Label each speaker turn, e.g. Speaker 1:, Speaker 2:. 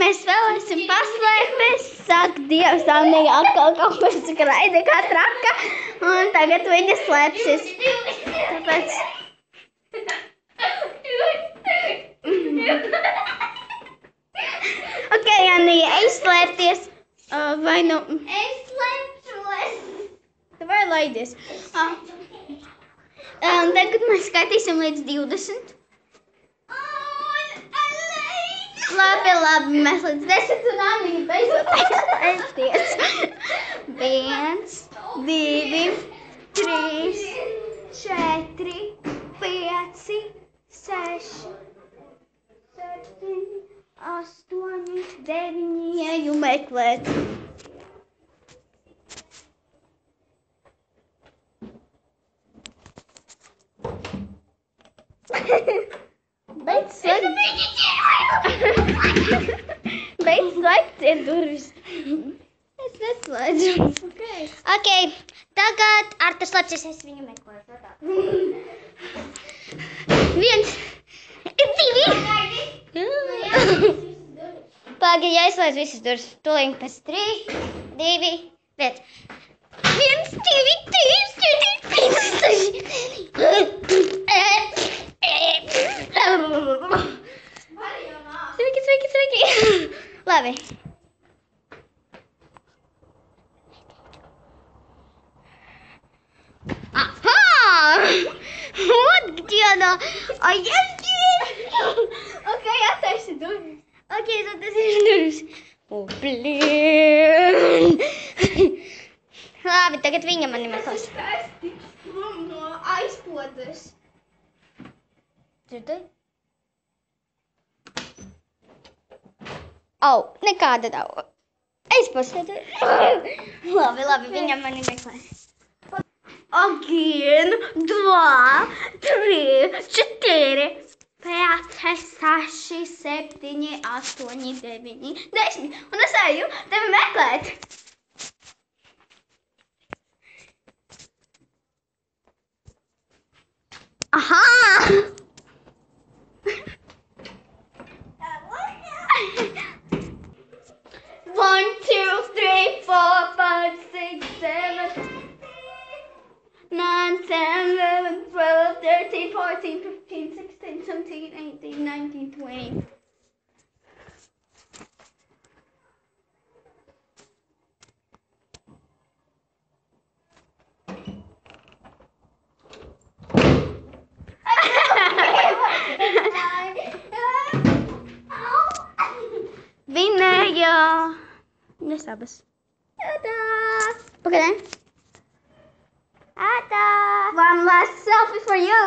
Speaker 1: Mēs vēl esam paslēpes, saka Dievs, Annija atkal kaut ko skraida kā traka, un tagad viņa slēpsies. Tāpēc... Ok, Annija, ej slēpties. Vai nu...
Speaker 2: Es slēpšos.
Speaker 1: Tu vai laidies. Tagad mēs skaitīsim līdz 20. Labi, mēs līdz 10 un Annija beidzot aizties. 1, 2, 3, 4, 5, 6, 7, 8, 9, eju meklēt. Beidz slēgt. Beidz slēgt tie durvis. Es neslēdzu. Ok, tagad Artur slēpsies, es viņu meklēšu. 1, 2. Pagaidi, jāizslēdz visas durvis. Tūlīt pēc 3, 2, 1. 1, 2, 3, 4, 5, 6. Sveiki. Labi. Aha! Вот где она. А я здесь. Окей, оставься durvis. Окей, tad tas ir durvis. O, blīn. Labi, tagad viņa mani meklēs.
Speaker 2: Es tiks prom no aizpodas.
Speaker 1: Dzirdēji? Au, nekāda nav. Es pasēdu. Labi, viņa mani meklē. 1, 2, 3, 4, 5, 6, 7, 8, 9, 10. Un es eju tevi meklēt. Aha! 1, 2, 3, 4, 5, 6, 7, 9, 10, 11, 12, 13, 14, 15, 16, 17, 18, 19, 20. Vinēja. Nesabas. Tada! Pagaidām. Tada! One last selfie for you.